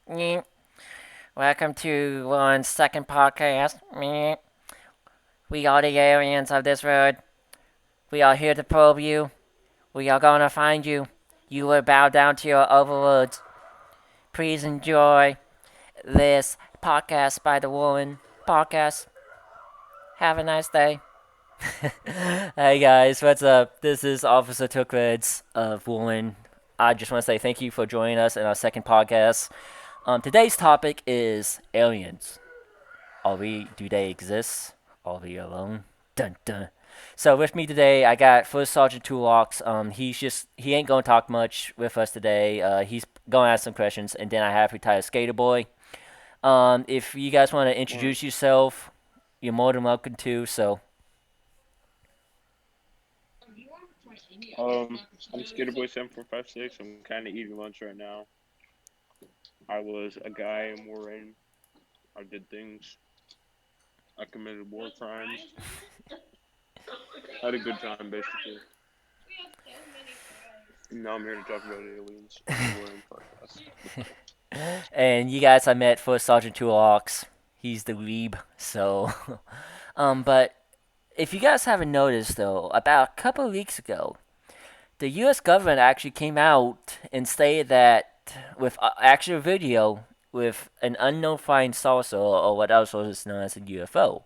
Meh. Welcome to Lauren's second podcast. Meh. We are the aliens of this world. We are here to probe you. We are gonna find you. You will bow down to your overlords. Please enjoy this podcast by the WARAIN podcast. Have a nice day. Hey guys, what's up? This is Officer Tookreds of WARAIN. I just want to say thank you for joining us in our second podcast. Today's topic is aliens. Do they exist? Are we alone? Dun dun. So with me today, I got First Sergeant Tulox. He ain't gonna talk much with us today. He's gonna ask some questions, and then I have retired Skater Boy. If you guys want to Alright. introduce yourself, you're more than welcome to. So Um, I'm Skaterboy7456. I'm kind of eating lunch right now. I was a guy in WARAIN. I did things. I committed war crimes. Had a good time, basically. And now I'm here to talk about aliens on the WARAIN podcast. and you guys, I met First Sergeant Tulox. He's the lead. So, but if you guys haven't noticed though, about a couple of weeks ago, the U.S. government actually came out and stated that with actual video with an unknown flying saucer or what else was known as a UFO.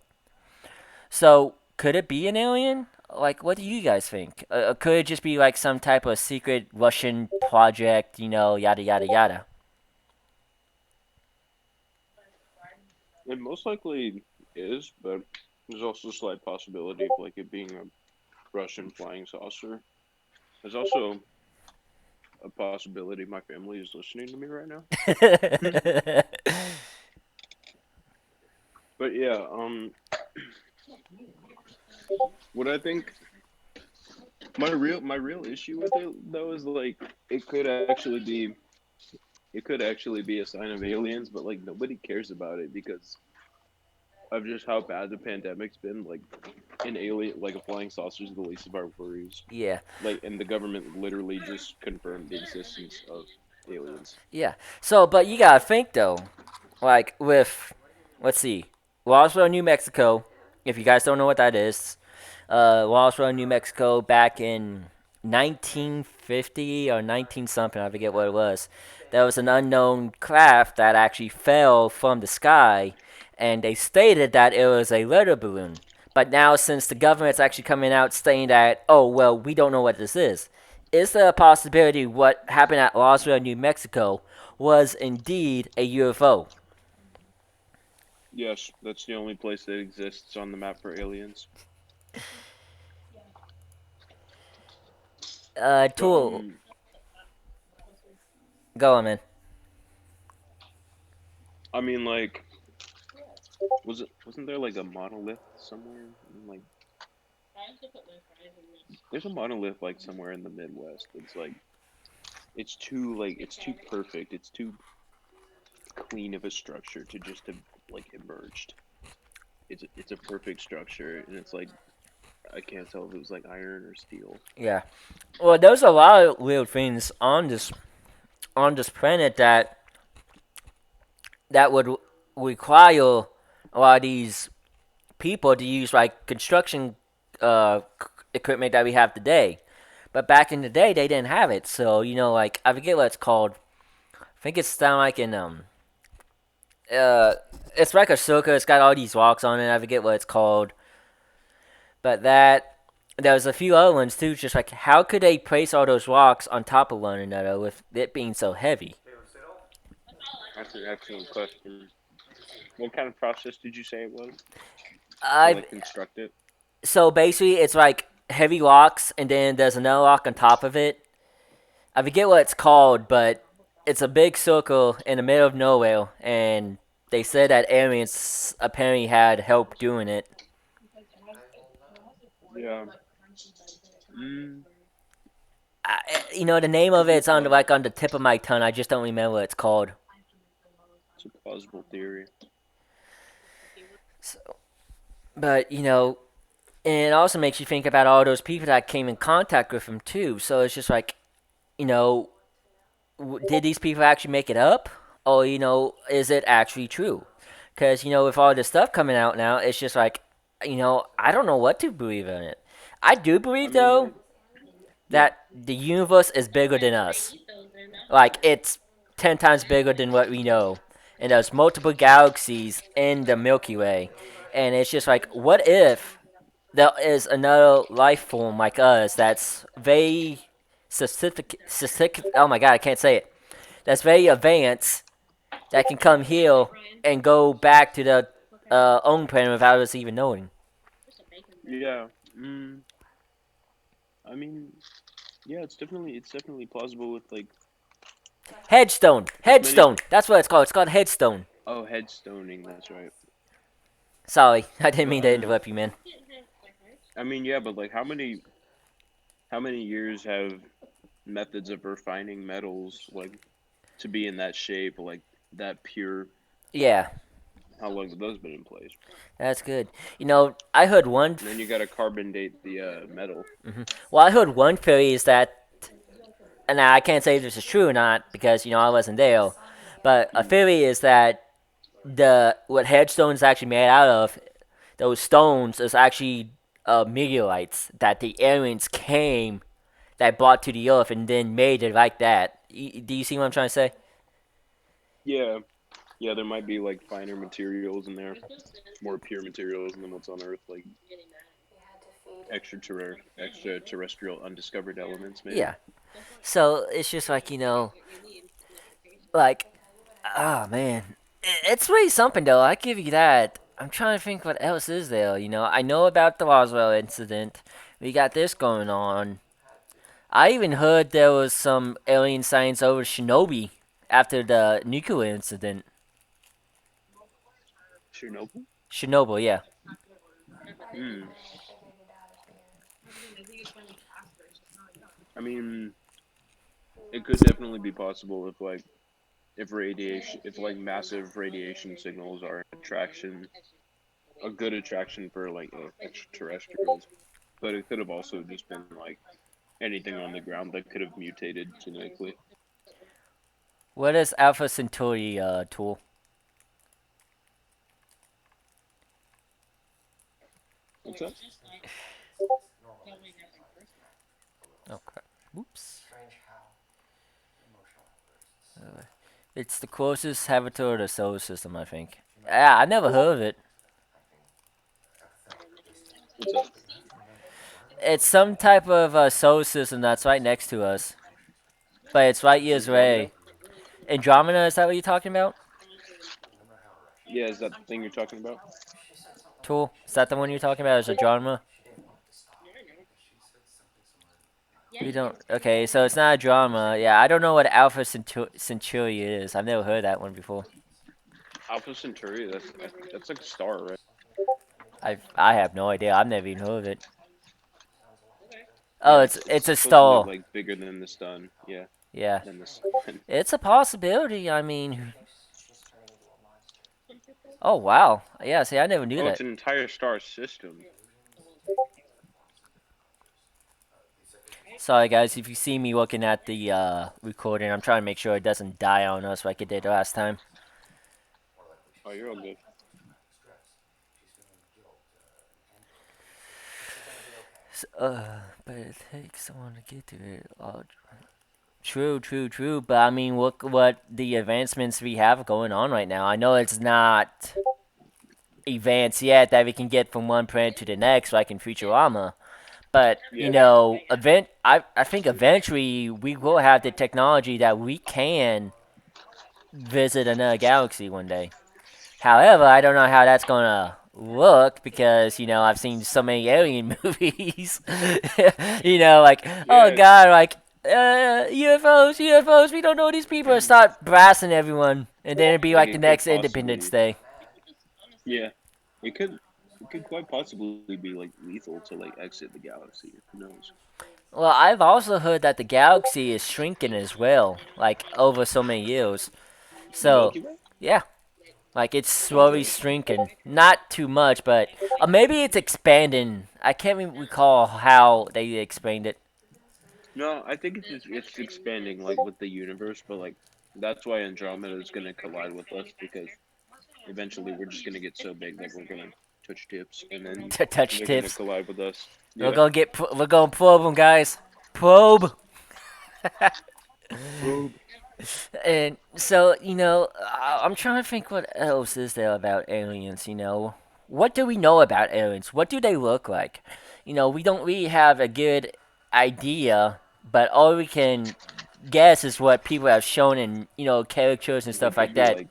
So could it be an alien? Like, what do you guys think? Could it just be like some type of secret Russian project? Yada yada yada. It most likely is, but there's also a slight possibility of like it being a Russian flying saucer. There's also a possibility my family is listening to me right now. But yeah, what I think my real issue with it though is like it could actually be it could actually be a sign of aliens, but like nobody cares about it because of just how bad the pandemic's been. Like an alien, like a flying saucer, is the least of our worries. Yeah, Like, and the government literally just confirmed the existence of aliens. yeah. So, but you gotta think though, like with, let's see, Roswell, New Mexico. If you guys don't know what that is, Roswell, New Mexico, back in 1950 or 19 something, I forget what it was. There was an unknown craft that actually fell from the sky, and they stated that it was a weather balloon. But now, since the government's actually coming out saying that, oh well, we don't know what this is there a possibility what happened at Roswell, New Mexico, was indeed a UFO? Yes, that's the only place that exists on the map for aliens. But Tool, go on, man. I mean, like, wasn't there like a monolith somewhere? Like, there's a monolith like somewhere in the Midwest. It's like it's too perfect. It's too clean of a structure to just have like emerged. It's a perfect structure, and it's like I can't tell if it was like iron or steel. Yeah. Well, there's a lot of weird things on this planet that would require a lot of these people to use like construction equipment that we have today. But back in the day, they didn't have it. So like I forget what it's called. I think it's down like in uh, it's like a circle. It's got all these rocks on it. I forget what it's called. But there was a few other ones too. Just like how could they place all those rocks on top of one another with it being so heavy? That's an excellent question. What kind of process did you say it was to I like construct it? So basically it's like heavy rocks, and then there's another rock on top of it. I forget what it's called, but it's a big circle in the middle of nowhere, and they said that aliens apparently had help doing it. Yeah. Mm, The name it's a of good it's on point. on the tip of my tongue. I just don't remember what it's called. It's a plausible theory. So, but and it also makes you think about all those people that came in contact with him too. So it's just like, you know, did these people actually make it up? or is it actually true? Because with all this stuff coming out now, it's just like, I don't know what to believe in it. I do I believe mean, though yeah, that the universe is bigger than us. Like it's 10 times bigger than what we know, and there's multiple galaxies in the Milky Way, and it's just like, what if there is another life form like us that's very specific. Oh my god, I can't say it. That's very advanced that can come here and go back to the own planet without us even knowing. yeah. I mean, yeah, it's definitely plausible with like Headstone, as many. headstone. That's what it's called. It's called headstone. Oh, headstoning. That's right. Sorry, I didn't But mean to interrupt you, man. I mean, yeah, but like, how many years have methods of refining metals like to be in that shape, like that pure? Yeah, How long have those been in place? that's good. I heard one. And then you got to carbon date the metal. Well, I heard one theory is that, and I can't say if this is true or not because I wasn't there. But a Hmm. theory is that the what headstone is actually made out of, those stones, is actually meteorites that the aliens came that brought to the earth and then made it like that. Do you see what I'm trying to say? Yeah, yeah, there might be like finer materials in there, more pure materials than what's on Earth, like extraterrestrial undiscovered elements, maybe. Yeah. So it's just like like, ah, man, it's really something though. I give you that. I'm trying to think what else is there. I know about the Roswell incident. We got this going on. I even heard there was some alien sightings over Shinobi after the nuclear incident. Chernobyl. Chernobyl, yeah. Hmm. I mean, it could definitely be possible if like massive radiation signals are an attraction, a good attraction for like extraterrestrials. But it could have also just been like anything on the ground that could have mutated genetically. What is Alpha Centauri tool? What's that? Okay. Oops. It's the closest habitable to the solar system, I think. Yeah, I never heard of it. What's that? It's some type of solar system that's right next to us, but it's right years Andromeda? away. Andromeda, is that what you're talking about? Yeah, is that the thing you're talking about? Tool? Is that the one you're talking about? Is Andromeda? We don't. Okay, so it's not a drama. Yeah, I don't know what Alpha Centauri is. I've never heard that one before. Alpha Centauri. That's like a star, right? I have no idea. I've never even heard of it. Oh, Yeah, it's it's a supposedly star. like bigger than the sun. Yeah, Yeah, than the sun. it's a possibility. I mean, oh wow. Yeah, see, I never knew Oh, it's that. an entire star system. Sorry guys, if you see me looking at the recording, I'm trying to make sure it doesn't die on us like it did last time. Oh, you're all good. But it takes someone to get to it. True, true, true. But I mean, look what the advancements we have going on right now. I know it's not advanced yet that we can get from one planet to the next, like in Futurama. But Yeah, I think eventually we will have the technology that we can visit another galaxy one day. However, I don't know how that's gonna look because I've seen so many alien movies. Like, oh yeah. god, like UFOs, UFOs. We don't know these people. Start blasting everyone, and then it'd be Like like the it could next Independence possibly. Day. Yeah, it could. It could quite possibly be like lethal to like exit the galaxy. Who knows? Well, I've also heard that the galaxy is shrinking as well, like over so many years. The So, Milky Way. yeah, like it's slowly Okay. shrinking. Not too much, but maybe it's expanding. I can't recall how they explained it. No, I think it's expanding like with the universe, but like That's why Andromeda is going to collide with us because eventually we're just going to get so big that we're going to touch tips and then Touch they're going to tips. collide with us. We're Yeah. gonna we're gonna probe them, guys. Probe. Probe. And so, I'm trying to think what else is there about aliens, What do we know about aliens? What do they look like? We don't really have a good idea, but all we can guess is what people have shown in, caricatures and They stuff like could be that. like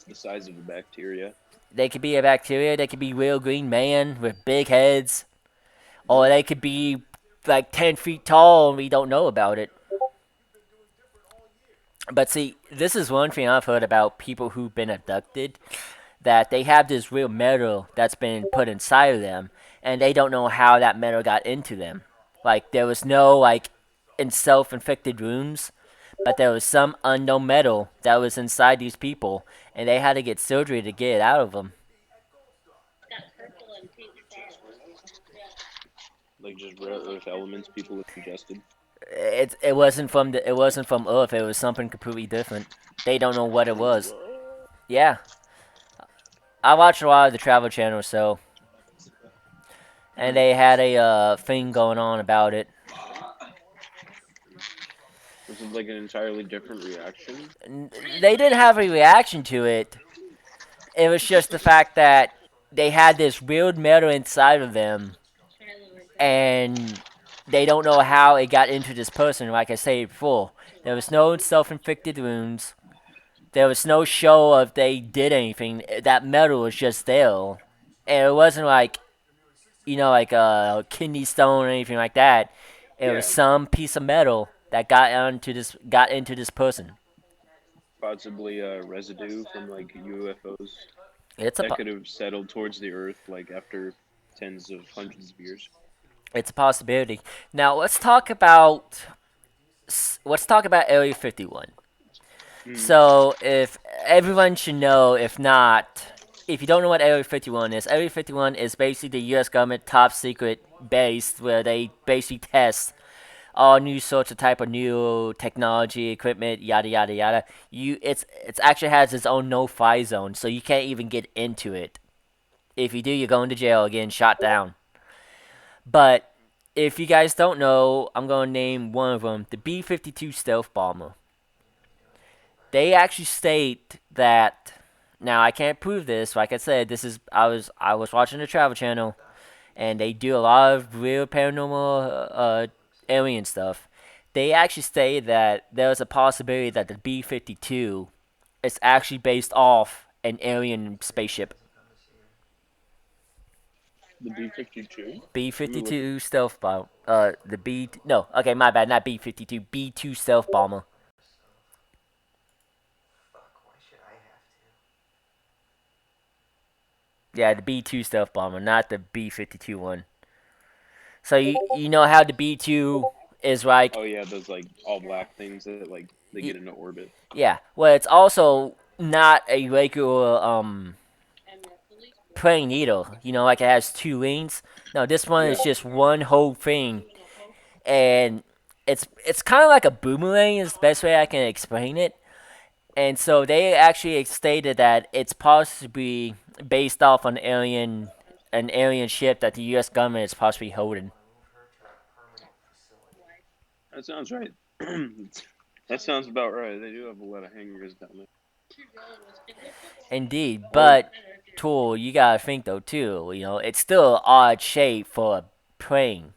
the size of a bacteria. They could be a bacteria, they could be real green man with big heads, or Yep. they could be like 10 feet tall and we don't know about it. But see, this is one thing I've heard about people who've been abducted, that they have this real metal that's been put inside of them, and they don't know how that metal got into them. Like, there was no, like, in self-inflicted wounds, but there was some unknown metal that was inside these people, and they had to get surgery to get it out of them. Like just rare earth elements people ingested. It wasn't from Earth. It was something completely different. They don't know what it was. What? Yeah, I watched a lot of the Travel Channel, so and they had a thing going on about it. This is like an entirely different reaction. They didn't have a reaction to it. It was just the fact that they had this weird metal inside of them, and they don't know how it got into this person. Like I said before, there was no self-inflicted wounds. There was no show of they did anything. That metal was just there, and it wasn't like like a kidney stone or anything like that. It was Yeah, some piece of metal that got into this person. possibly residue from like UFOs It's a that po- could have settled towards the Earth like after tens of hundreds of years. it's a possibility. Now let's talk about Area 51. Hmm. So if everyone should know, if not, if you don't know what Area 51 is basically the U.S. government top secret base where they basically test all new sorts of type of new technology, equipment, yada yada yada. It's actually has its own no-fly zone, so you can't even get into it. If you do, you're going to jail, again, shot down. But if you guys don't know, I'm gonna name one of them, the B-52 stealth bomber. They actually state that. Now I can't prove this. Like I said, this is I was watching the Travel Channel, and they do a lot of real paranormal alien stuff. They actually say that there's a possibility that the B-52 is actually based off an alien spaceship. The B-52. Let me look. B-52 stealth bomber. The B. No, okay, my bad. Not B-52. B-2 stealth bomber. Yeah, the B-2 stealth bomber, not the B-52 one. So you know how the B-2 is like. Oh yeah, those like all black things that like they get into orbit. Yeah. Well, it's also not a regular praying needle. Like it has two lanes. No, this one Yeah. is just one whole thing, and it's kind of like a boomerang. Is the best way I can explain it. And so they actually stated that it's possibly based off an alien ship that the U.S. government is possibly holding. That sounds right. That sounds about right. They do have a lot of hangars down there. Indeed, Or but Tool, you gotta think though too. It's still an odd shape for a plane,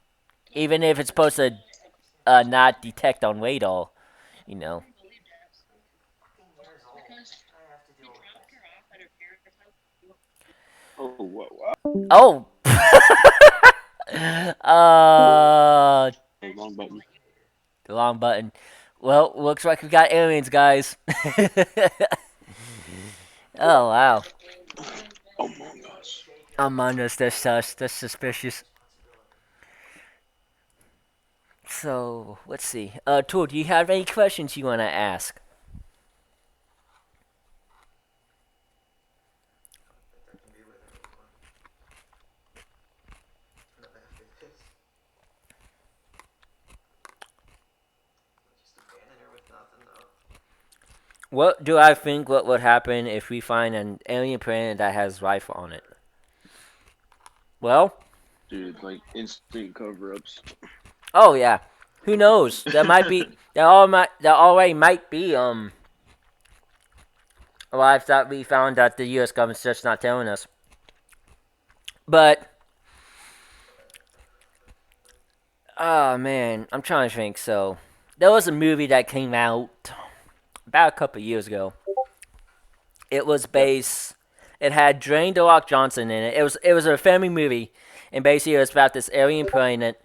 even if it's supposed to not detect on radar. You know. oh what? Oh. uh, Oh, wrong button. the wrong button. Well, looks like we got aliens, guys. Oh wow. Among Us. Among Us, that's sus. That's suspicious. So let's see. Tool, do you have any questions you wanna ask? What do I think what would happen if we find an alien planet that has life on it? Well, Dude, like instant cover-ups. oh yeah. Who knows? There already might be life that we found that the U.S. government's just not telling us. But oh man, I'm trying to think. So there was a movie that came out about a couple years ago. It was Yeah. based. It had Dwayne The Rock Johnson in it. It was a family movie, and basically it was about this alien planet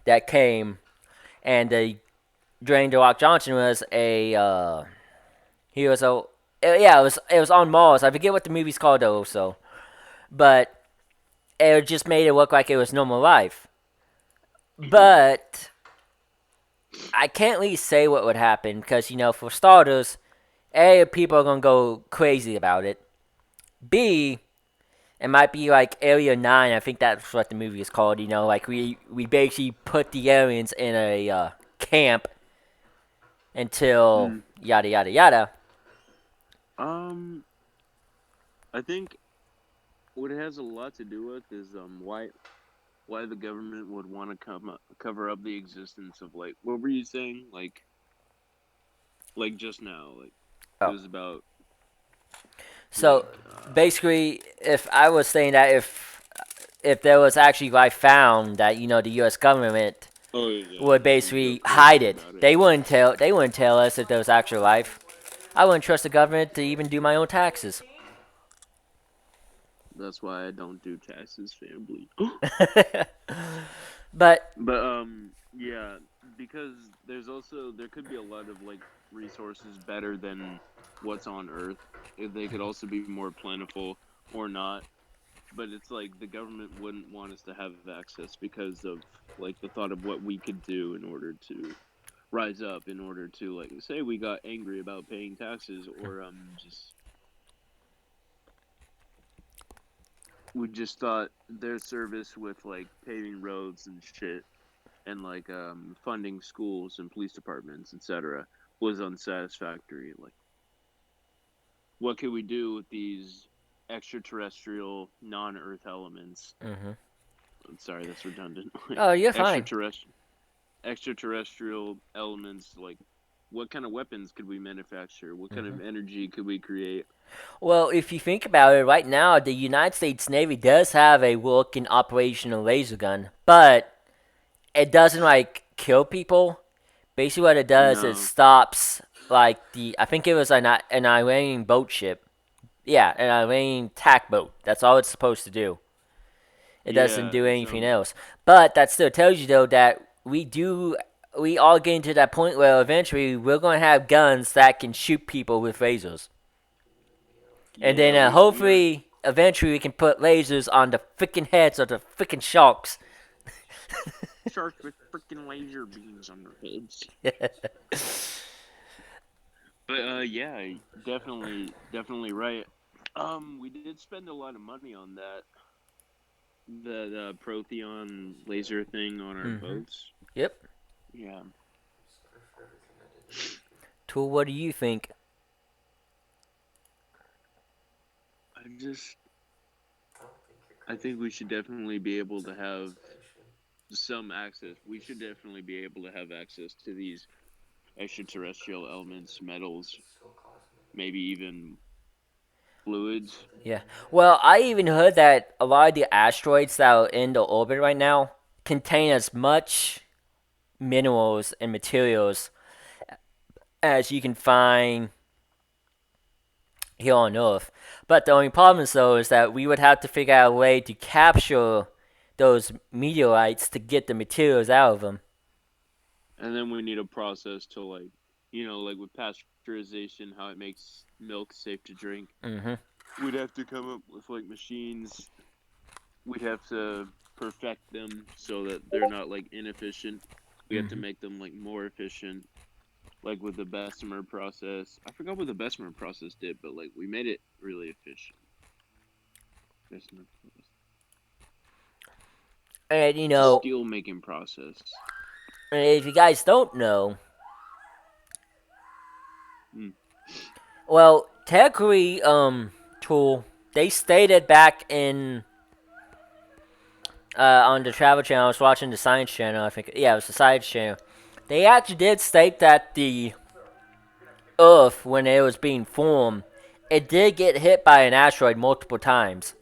that came, and the Dwayne The Rock Johnson was a he was a yeah, it was on Mars. I forget what the movie's called though. So, but it just made it look like it was normal life. Mhm. But I can't really say what would happen because for starters, A, people are gonna go crazy about it. B, it might be like Area 9. I think that's what the movie is called. Like we basically put the aliens in a camp until Mm. yada yada yada. Um, I think what it has a lot to do with is why the government would want to cover up the existence of like what were you saying like just now like it Oh, was about so like basically, if I was saying that if there was actually life found, that the U.S. government oh yeah would they would go basically hide crazy it. about it. They wouldn't tell us if there was actual life. I wouldn't trust the government to even do my own taxes. That's why I don't do taxes, family. But But yeah, because there could be a lot of like resources better than what's on Earth. If they could also be more plentiful or not. But it's like the government wouldn't want us to have access because of like the thought of what we could do in order to rise up, in order to like say we got angry about paying taxes, or just we just thought their service with like paving roads and shit and like funding schools and police departments, etc., was unsatisfactory. Like, what could we do with these extraterrestrial, non-Earth elements? hmm I'm sorry, that's redundant. Like oh, you're fine. extraterrestrial elements. Like, what kind of weapons could we manufacture? What kind hmm of energy could we create? Well, if you think about it, right now the United States Navy does have a working operational laser gun, but it doesn't like kill people. Basically, what it does is No. stops like the I think it was an Iranian boat ship. Yeah, an Iranian tack boat. That's all it's supposed to do. It doesn't Yeah. do anything So else. But that still tells you though that we all getting to that point where eventually we're gonna have guns that can shoot people with lasers, and then yeah, we are hopefully eventually we can put lasers on the freaking heads of the freaking sharks. sharks with freaking laser beams on their heads. But yeah, definitely right. We did spend a lot of money on the Protheon laser thing on our Mhm. boats. Yep. Yeah, Tool, what do you think? I just I think we should definitely be able to have some access. We should definitely be able to have access to these extraterrestrial elements, metals, maybe even fluids. Yeah. Well, I even heard that a lot of the asteroids that are in the orbit right now contain as much minerals and materials as you can find here on Earth. But the only problem, though, is that we would have to figure out a way to capture those meteorites to get the materials out of them. And then we need a process to like, like with pasteurization, how it makes milk safe to drink. Mm-hmm. We'd have to come up with like machines. We'd have to perfect them so that they're not like inefficient. We have to Mm-hmm. make them like more efficient, like with the Bessemer process. I forgot what the Bessemer process did, but like we made it really efficient. Bessemer process. And It's a steel making process. if you guys don't know, Mm. Well, technically, Tool, they stated back in on the Travel Channel. I was watching the Science Channel. I think, yeah, it was the Science Channel. They actually did state that the Earth, when it was being formed, it did get hit by an asteroid multiple times.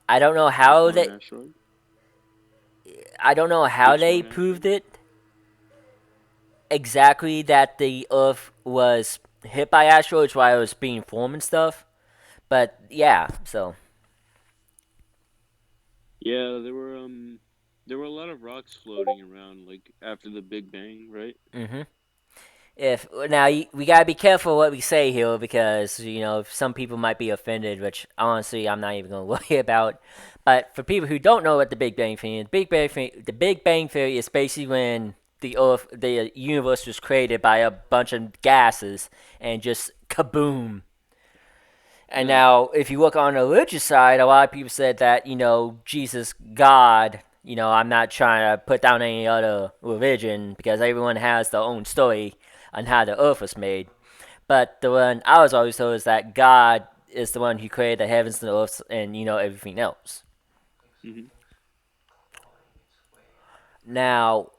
I don't know Just how one they. asteroid. I don't know how Just they one proved asteroid. it exactly that the Earth was hit by asteroids while it was being formed and stuff. But yeah, so. Yeah, there were a lot of rocks floating around like after the Big Bang, right? hmm If now we gotta be careful what we say here because some people might be offended, which honestly I'm not even gonna worry about. But for people who don't know what the Big Bang Theory is, the Big Bang Theory is basically when the universe was created by a bunch of gases and just kaboom. And Yeah. now, if you look on the religious side, a lot of people said that Jesus, God. I'm not trying to put down any other religion because everyone has their own story on how the earth was made. But the one I was always told is that God is the one who created the heavens and the earth and everything else. Hmm. Now,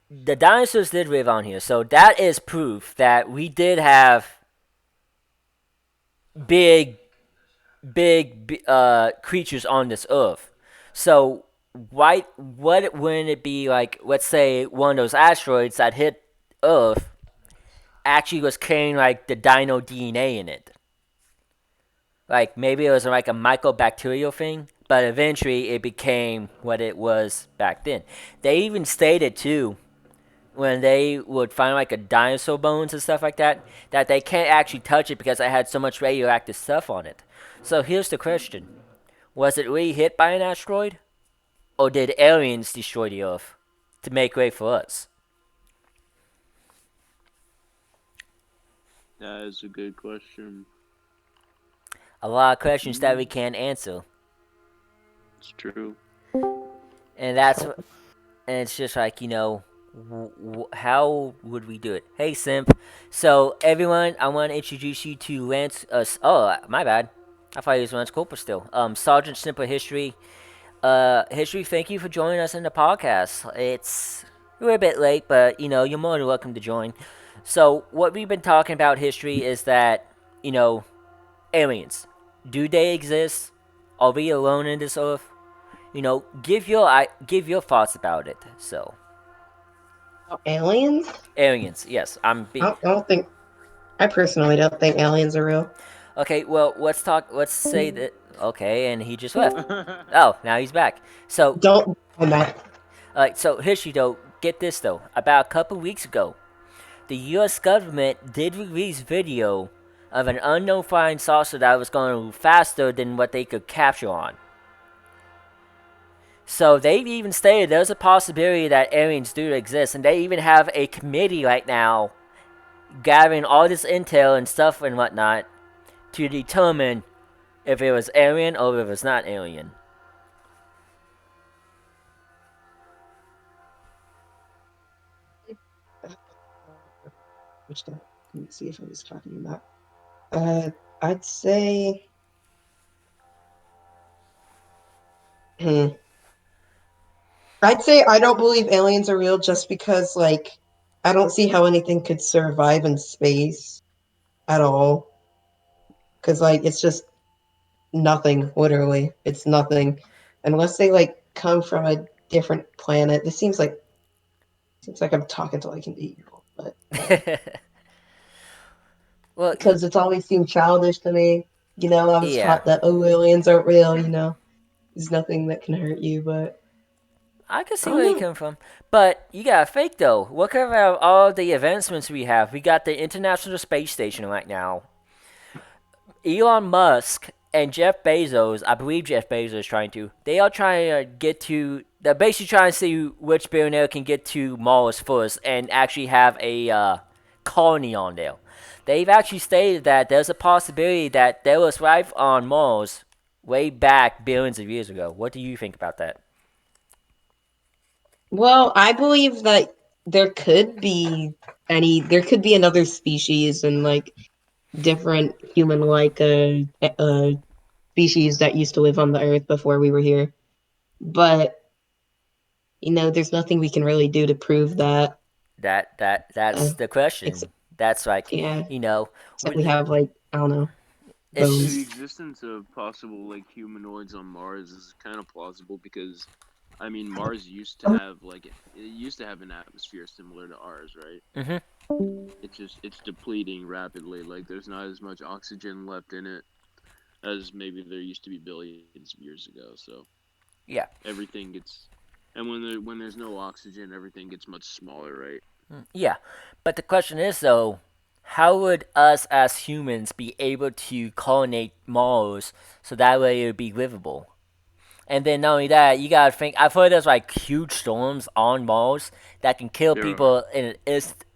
the dinosaurs did live on here, so that is proof that we did have big, creatures on this earth. So, why? What wouldn't it be like? Let's say one of those asteroids that hit Earth actually was carrying like the dino DNA in it. Like maybe it was like a mycobacterial thing, but eventually it became what it was back then. They even stated too when they would find like a dinosaur bones and stuff like that that they can't actually touch it because it had so much radioactive stuff on it. So here's the question: was it really hit by an asteroid, or did aliens destroy the Earth to make way for us? That is a good question. A lot of questions that we Mm, can't answer, it's true. and it's just like how would we do it? Hey, Simp. So everyone, I want to introduce you to Lance. Oh, my bad. I thought he was Lance Cooper still. Sergeant Simple History. History. Thank you for joining us in the podcast. We're a bit late, but you're more than welcome to join. So what we've been talking about history is that you know aliens. Do they exist? Are we alone in this earth? Give your thoughts about it. So Oh, aliens? aliens. Yes, I'm. I don't think. I personally don't think aliens are real. Okay. Well, let's talk. Let's say that. Okay, and he just left. Oh, now he's back. So, Don't do that. so history though. Get this though. About a couple weeks ago, the U.S. government did release video of an unknown flying saucer that was going faster than what they could capture on. So they've even stated there's a possibility that aliens do exist, and they even have a committee right now gathering all this intel and stuff and whatnot to determine if it was alien or if it's not alien. Which one? Let me see if I was talking about. Uh, I'd say. Hmm. I'd say I don't believe aliens are real just because, like, I don't see how anything could survive in space at all. Because, like, it's just nothing, literally. It's nothing. Unless they, like, come from a different planet. This seems like I'm talking to, like, an 8-year-old. But, Well, because it's always seemed childish to me. I was yeah, taught that, oh, aliens aren't real, there's nothing that can hurt you, but I can I see don't where you know. come from. But you got fake though. Look at all the advancements we have. We got the International Space Station right now. Elon Musk and Jeff Bezos, I believe Jeff Bezos is trying to. They are trying to get to. They're basically trying to see which billionaire can get to Mars first and actually have a colony on there. They've actually stated that there's a possibility that there was life on Mars way back billions of years ago. What do you think about that? Well, I believe that there could be there could be another species and like different human-like species that used to live on the Earth before we were here. But there's nothing we can really do to prove that. That's Uh, the ex question. That's like, yeah, you know, except we with have like I don't know The it's bones. existence of possible like humanoids on Mars is kind of plausible because, I mean, Mars used to have like it used to have an atmosphere similar to ours, right? mm-hmm, It's depleting rapidly. Like there's not as much oxygen left in it as maybe there used to be billions of years ago. So yeah, everything gets, and when there's no oxygen, everything gets much smaller, right? yeah. But the question is though, how would us as humans be able to colonate Mars so that way it would be livable? And then not only that, you gotta think. I've heard there's like huge storms on Mars that can kill There are. people in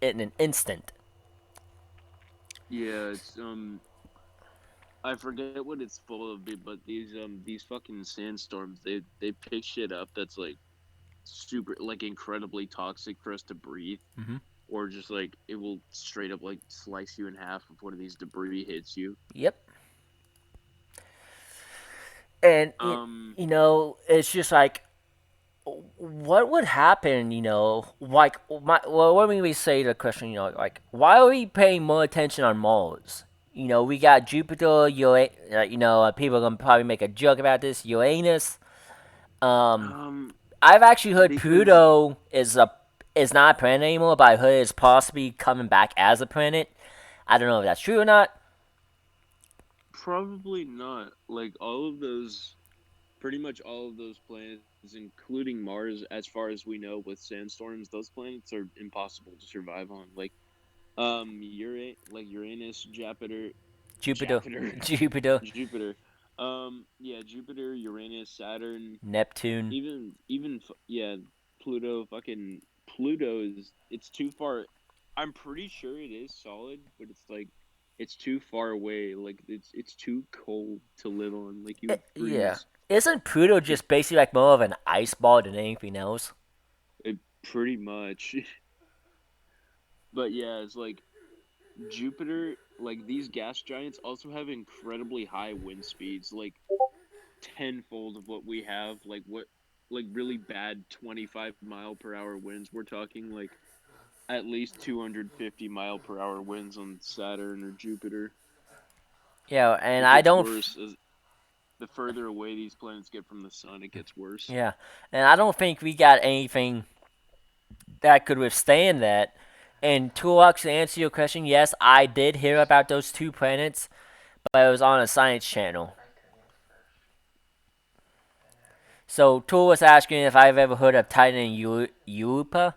an instant. Yeah, it's I forget what it's full of, but these fucking sandstorms, they pick shit up that's like super like incredibly toxic for us to breathe, Mm-hmm. or just like it will straight up like slice you in half if one of these debris hits you. Yep. And Um, it's just like what would happen, like well, when we say the question, like why are we paying more attention on Mars? We got Jupiter, people are gonna probably make a joke about this, Uranus. Um, um, I've actually heard because Pluto is not a planet anymore, but I heard it's possibly coming back as a planet. I don't know if that's true or not. probably not. Like all of those, pretty much all of those planets, including Mars, as far as we know, with sandstorms, those planets are impossible to survive on. Uranus, Jupiter, Jupiter, Jupiter, Jupiter. Yeah, Jupiter, Uranus, Saturn, Neptune. yeah, Pluto. Fucking Pluto is it's too far. I'm pretty sure it is solid, but it's like it's too far away. Like it's too cold to live on. Like you would Yeah. freeze. Isn't Pluto It, just basically like more of an ice ball than anything else? it pretty much. But yeah, it's like Jupiter. Like these gas giants also have incredibly high wind speeds. Like tenfold of what we have. Like really bad 25-mile-per-hour winds. We're talking like at least 250-mile-per-hour winds on Saturn or Jupiter. Yeah, and It I gets don't. worse as the further away these planets get from the sun. It gets worse. Yeah, and I don't think we got anything that could withstand that. And Tulux, to answer your question, yes, I did hear about those two planets, but it was on a science channel. So Tool was asking if I've ever heard of Titan and Europa,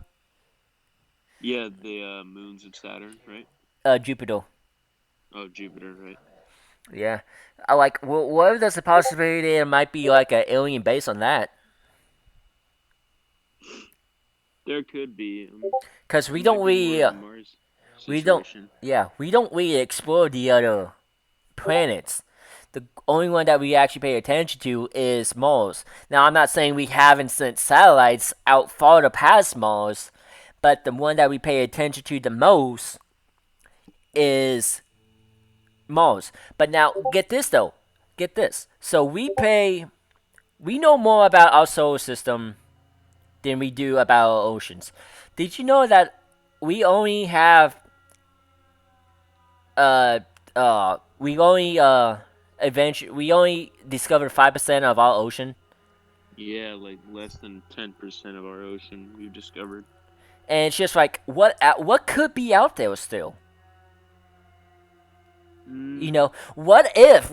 Yeah, the moons of Saturn, right? Jupiter. Oh, Jupiter, right? Yeah, I like. What if there's a possibility there might be like an alien base on that? There could be. Cause It might be more of a Mars we don't, situation. yeah, we don't really explore the other planets. The only one that we actually pay attention to is Mars. Now, I'm not saying we haven't sent satellites out farther past Mars, but the one that we pay attention to the most is Mars. But now, get this though. Get this. So we know more about our solar system than we do about our oceans. Did you know that we only have we only eventually we only discovered 5% of our ocean, Yeah, like less than 10% of our ocean we've discovered. and it's just like what could be out there still. Mm, What if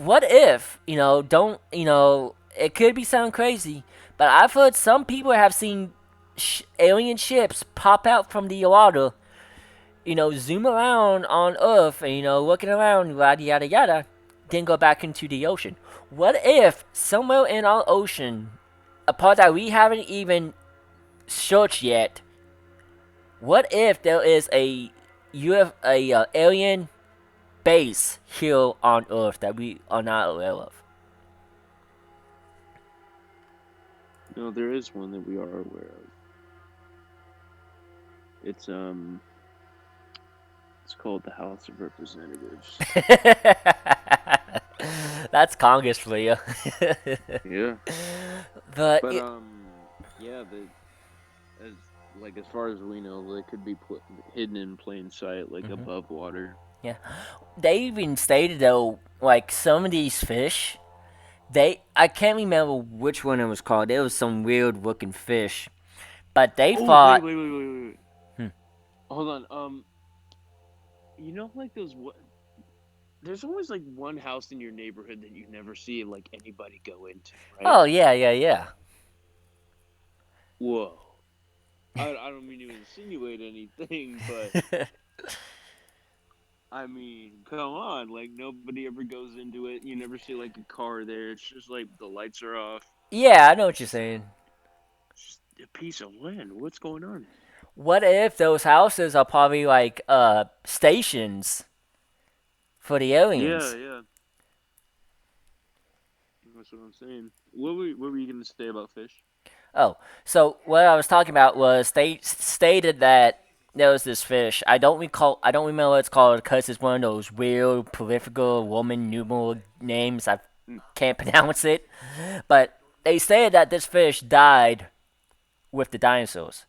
don't it could be sound crazy, but I've heard some people have seen alien ships pop out from the water, zoom around on Earth, and looking around, yada yada yada, then go back into the ocean. What if somewhere in our ocean, a part that we haven't even searched yet, what if there is a alien base here on Earth that we are not aware of? no, there is one that we are aware of. it's called the House of Representatives. That's Congress for you. Yeah. but But yeah, as as far as we know, they could be hidden in plain sight, like Mhm. above water. Yeah, they even stated though, like some of these fish, I can't remember which one it was called. It was some weird looking fish, but they Oh, wait, thought, wait, wait, wait, wait, wait. hmm, Hold on. You know, like those what? There's always like one house in your neighborhood that you never see like anybody go into, right? oh yeah, yeah, yeah. Whoa. I don't mean to insinuate anything, but I mean, come on, like nobody ever goes into it. You never see like a car there. It's just like the lights are off. Yeah, I know what It's you're just, saying. just a piece of land. What's going on? What if those houses are probably like stations for the Yeah, aliens? yeah. That's what I'm saying. What were you gonna say about fish? Oh, so what I was talking about was they stated that there was this fish. I don't remember what it's called because it's one of those weird political Roman numeral names. I Mm. can't pronounce it, but they stated that this fish died with the dinosaurs.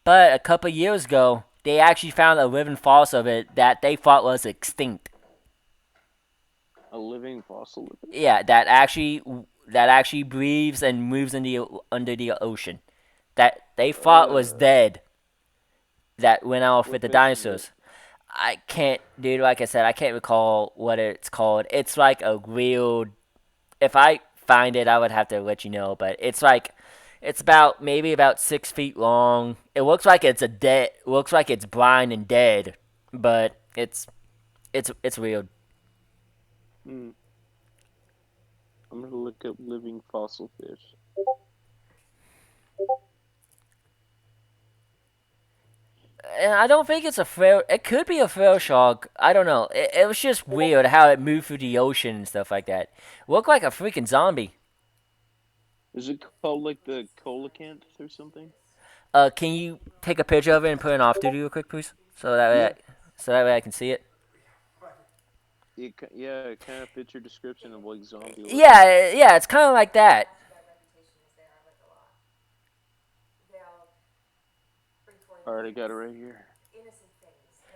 But a couple years ago, they actually found a living fossil of it that they thought was extinct. A living fossil of it? Yeah, that actually breathes and moves in the under the ocean. That they thought was Uh, dead. That went off with what the fish is it? dinosaurs. I can't, dude. Like I said, I can't recall what it's called. It's like a real. If I find it, I would have to let you know. But it's like, it's about maybe about 6 feet long. It looks like it's a dead. Looks like it's blind and dead, but it's weird. Hmm. I'm gonna look up living fossil fish. And I don't think it's a frail. It could be a frail shark. I don't know. It was just weird how it moved through the ocean and stuff like that. Looked like a freaking zombie. Is it called like the coelacanth or something? Can you take a picture of it and put it off duty real quick, please? Yeah. So that way I can see it. Yeah, it kind of fits your description of like zombie looking. Yeah, yeah, it's kind of like that. All right, I got it right here.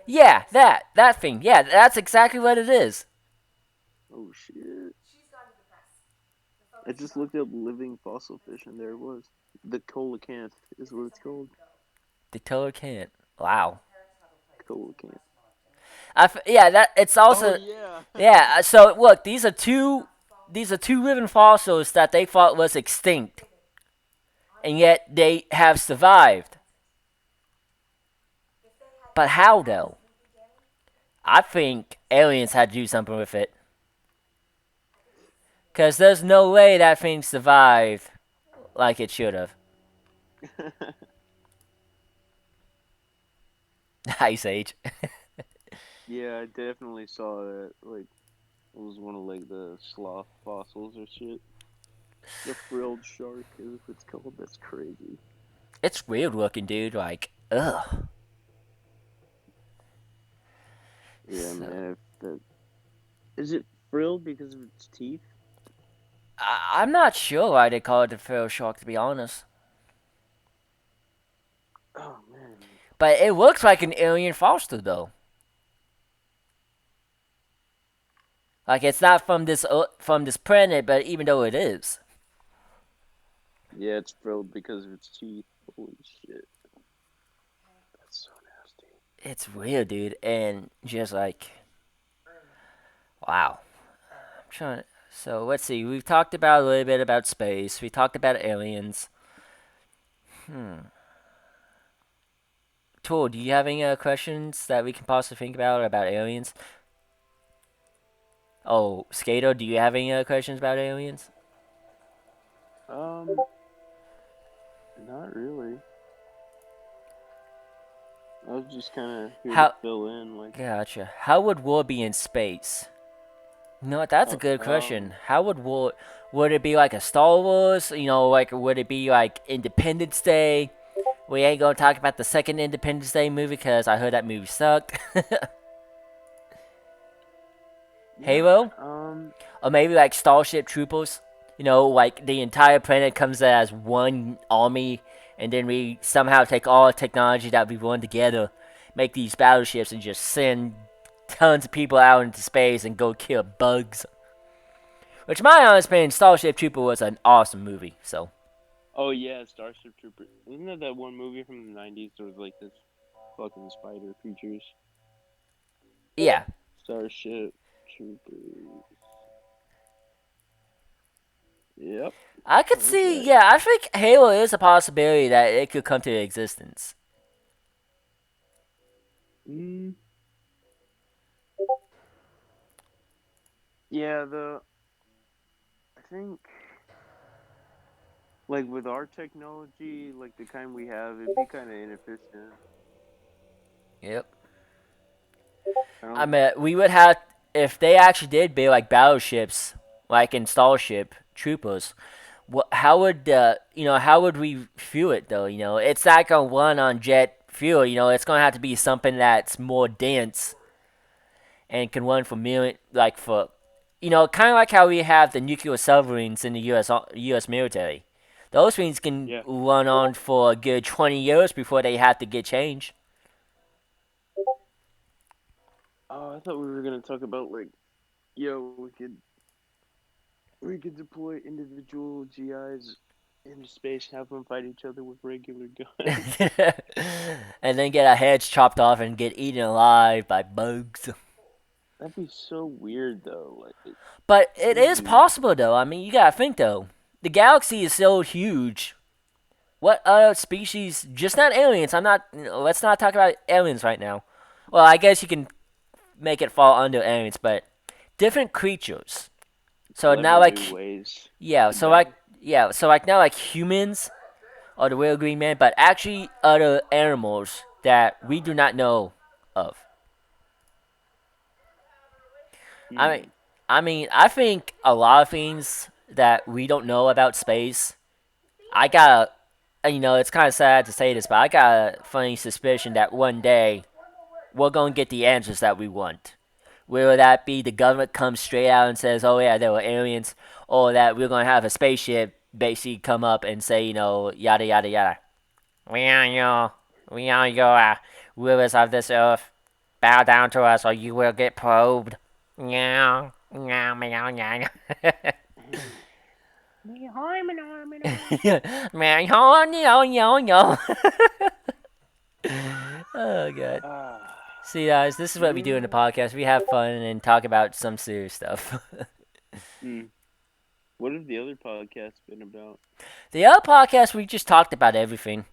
Yeah, that thing. Yeah, that's exactly what it is. Oh shit! I just looked up living fossil fish, and there it was. The coelacanth is what it's called. The killer can't. Wow. Coelacanth. Yeah, that it's Oh also yeah. yeah. So look, these are two living fossils that they thought was extinct, and yet they have survived. But how though? I think aliens had to do something with it. Because there's no way that thing survived like it should have. Ice Age. Yeah, I definitely saw that. Like, it was one of like the sloth fossils or shit. The frilled shark is what it's called. That's crazy. It's weird looking, dude. Like, ugh. Yeah, So, man. If the is it frilled because of its teeth? I'm not sure why they call it the feral shark, to be honest. Oh man. But it looks like an alien fossil, though. Like, it's not from this planet, but even though it is, Yeah, it's frilled because of its teeth. Holy shit. That's so nasty. it's weird, dude. And just like, wow. I'm trying to. So let's see. We've talked about a little bit about space. We talked about aliens. Tool, do you have any questions that we can possibly think about aliens? Oh, Skato, do you have any questions about aliens? Um, not really. I was just kind of here to How? fill in, like, Gotcha. How would war be in space? You know what? That's a oh, good question. How would war? Would it be like a Star Wars? You know, like would it be like Independence Day? We ain't gonna talk about the second Independence Day movie because I heard that movie sucked. Yeah. Halo, or maybe like Starship Troopers. You know, like the entire planet comes as one army, and then we somehow take all the technology that we've run together, make these battleships, and just send tons of people out into space and go kill bugs. Which, my honest opinion, Starship Trooper was an awesome movie. So, Oh yeah, Starship Trooper. Isn't that one movie from the '90s? There was like this fucking spider creatures. yeah, Starship Troopers. Yep, I could that's see. right. Yeah, I think Halo is a possibility that it could come to existence. Mm, yeah, I think like with our technology, like the kind we have, it'd be kind of inefficient. Yep. I I don't. mean, we would have if they actually did build like battleships, like in Starship Troopers. How would how would we fuel it though? You know, it's not gonna run on jet fuel. You know, it's gonna have to be something that's more dense and can run for million like for, kind of like how we have the nuclear submarines in the U.S. military. Those things can Yeah. run on for a good 20 years before they have to get changed. Oh, I thought we were gonna talk about like, yo, we could deploy individual GIs into space, have them fight each other with regular guns. And then get our heads chopped off and get eaten alive by bugs. That'd be so weird though. Like, But what it if is we? possible, though. I mean, you gotta think, though. The galaxy is so huge. What other species, just not aliens, let's not talk about aliens right now. Well, I guess you can make it fall under aliens, but different creatures. So now, Clever new like, ways yeah, to so like, battle. yeah, so like now, like humans are the real green man, but actually other animals that we do not know of. I mean, Hmm. I think a lot of things that we don't know about space. I got it's kind of sad to say this, but I got a funny suspicion that one day we're going to get the answers that we want. Whether that be the government comes straight out and says, oh, yeah, there were aliens, or that we're going to have a spaceship basically come up and say, yada, yada, yada. We are your rulers of this earth. Bow down to us or you will get probed. Meow, meow, meow, meow. Meow, meow, meow, meow. Oh, God. Ah, See, guys, this is what we do in the yeah. podcast. We have fun and talk about some serious stuff. Hmm. What have the other podcasts been about? The other podcast, we just talked about everything.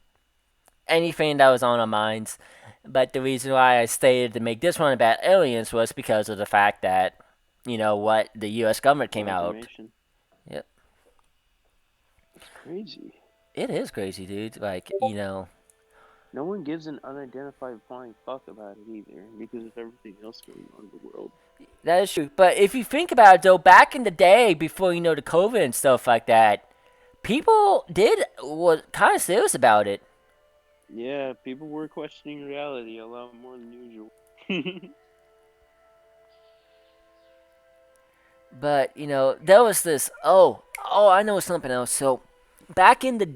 Anything that was on our minds. But the reason why I stated to make this one about aliens was because of the fact that, what the U.S. government came More out. information. Yep. That's crazy. It is crazy, dude. Like, No one gives an unidentified flying fuck about it either, because of everything else going on in the world. that is true. But if you think about it, though, back in the day, before, the COVID and stuff like that, people was kind of serious about it. Yeah, people were questioning reality a lot more than usual. But there was this. Oh, I know something else. So, back in the,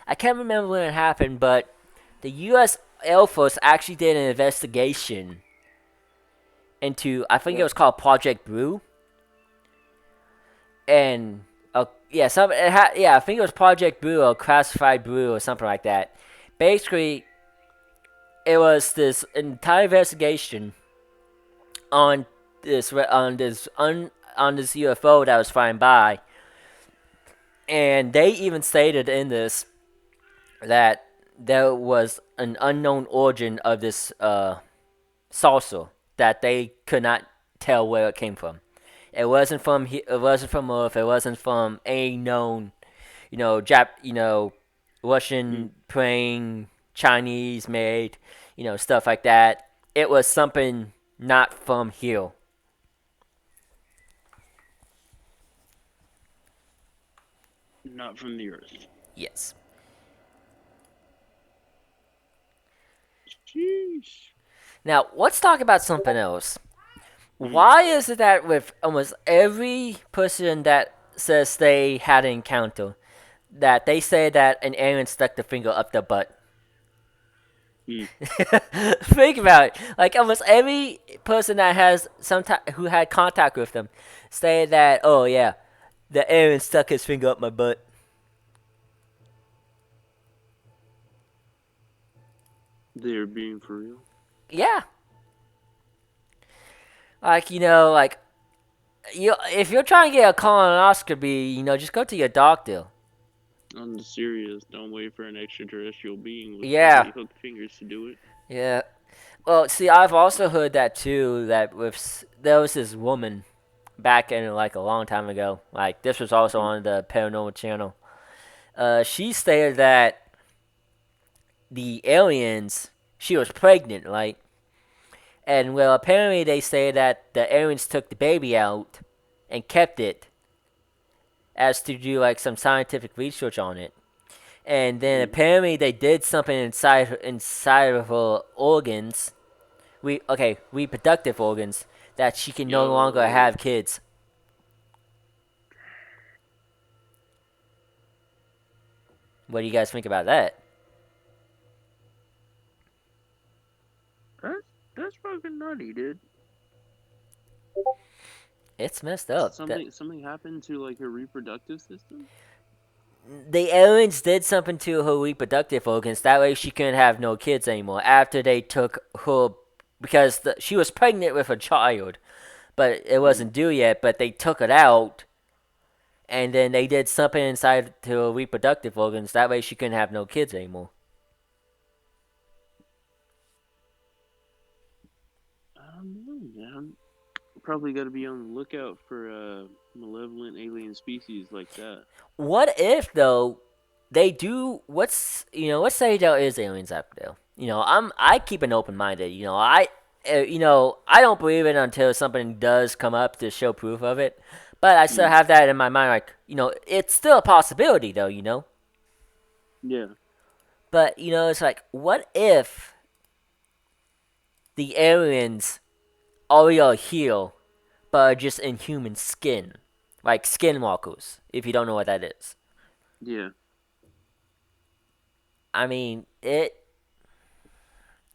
I can't remember when it happened, but the U.S. Air Force actually did an investigation into. I think it Yep. was called Project Blue, and yeah, I think it was Project Blue or Classified Blue or something like that. Basically, it was this entire investigation on this UFO that was flying by, and they even stated in this that there was an unknown origin of this saucer that they could not tell where it came from. It wasn't from Earth. It wasn't from a known, Hmm. Russian plane, Chinese made, stuff like that. It was something not from here. Not from the Earth. Yes. Sheesh. Now, let's talk about something else. Mm. Why is it that with almost every person that says they had an encounter, that they say that an alien stuck the finger up their butt? Mm. Think about it. Like almost every person that has who had contact with them say that, oh yeah, the alien stuck his finger up my butt. They're being for real. Yeah, like like if you're trying to get a colonoscopy, just go to your doctor. On the serious, don't wait for an extraterrestrial being with Yeah, probably hooked fingers to do it. yeah. Well, see, I've also heard that too. That there was this woman back in like a long time ago. Like this was also Mm. on the paranormal channel. She stated that the aliens. She was pregnant, right? And well, apparently they say that the aliens took the baby out and kept it as to do like some scientific research on it. And then Mm. apparently they did something inside of her organs. Reproductive organs that she can no longer Yo, have kids. What do you guys think about that? that's that's fucking nutty, dude. It's messed up. Something happened to like her reproductive system. The aliens did something to her reproductive organs. That way she couldn't have no kids anymore. After they took her, because she was pregnant with a child, but it Mm. wasn't due yet. But they took it out, and then they did something inside to her reproductive organs. That way she couldn't have no kids anymore. I don't know, man. Probably got to be on the lookout for malevolent alien species like that. What if though they do? Let's say there is aliens out there. I keep an open minded. I don't believe it until something does come up to show proof of it. But I still Mm. have that in my mind, like it's still a possibility though. Yeah. But it's like, what if the aliens are here, but are just in human skin, like skinwalkers? If you don't know what that is, Yeah. I mean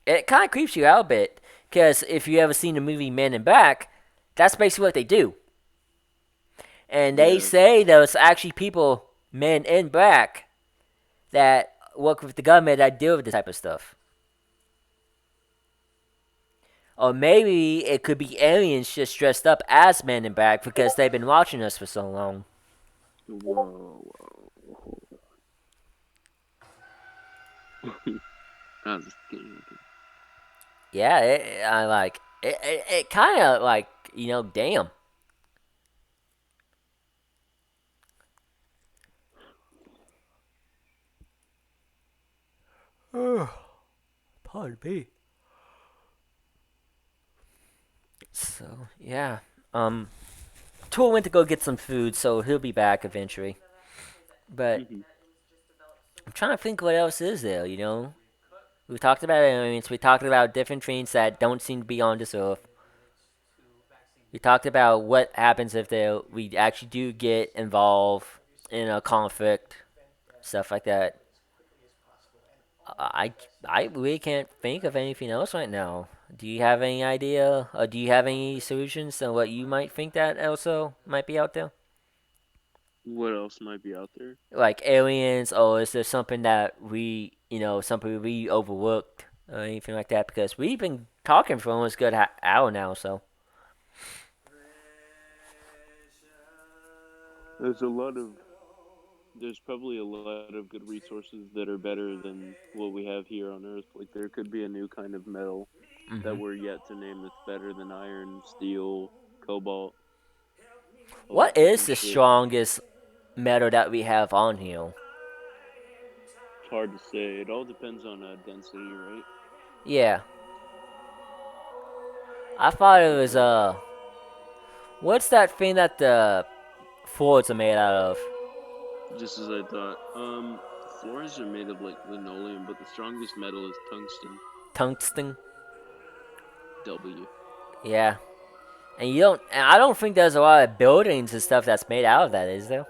it kind of creeps you out a bit because if you ever seen the movie Men in Black, that's basically what they do. And they Yeah. say there's actually people, men in black, that work with the government that deal with this type of stuff. Or maybe it could be aliens just dressed up as men in black because they've been watching us for so long. Whoa. Whoa. I was just kidding. Yeah, I like it. It kind of like damn. Pardon me. So yeah, um, Tool went to go get some food, so he'll be back eventually. But Hmm. I'm trying to think what else is there. We talked about aliens. We talked about different trains that don't seem to be on this earth. We talked about what happens if we actually do get involved in a conflict, stuff like that. I, I really can't think of anything else right now. Do you have any idea, or do you have any solutions to what you might think that also might be out there? What else might be out there? Like aliens, or is there something that something we overlooked, or anything like that? Because we've been talking for almost a good hour now, so. There's a lot of there's probably a lot of good resources that are better than what we have here on Earth. Like there could be a new kind of metal that Hmm. we're yet to name that's better than iron, steel, cobalt, all What that is fucking the shit. strongest metal that we have on here? It's hard to say. It all depends on density, right? Yeah, I thought it was Because what's that thing that the Fords are made out of? just as I thought, floors are made of like linoleum, but the strongest metal is tungsten. Tungsten. W. Yeah. And you don't. And I don't think there's a lot of buildings and stuff that's made out of that, is there?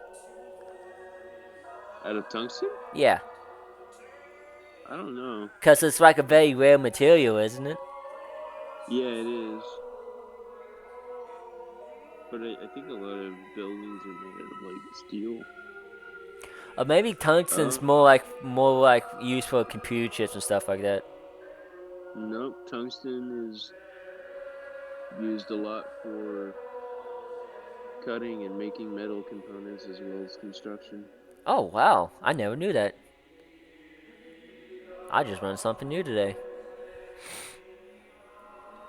Out of tungsten? Yeah. I don't know. Because it's like a very rare material, isn't it? Yeah, it is. But I think a lot of buildings are made out of like steel. Or maybe tungsten's Oh, more like used for computer chips and stuff like that. nope. Tungsten is used a lot for cutting and making metal components as well as construction. Oh wow, I never knew that. I just learned something new today.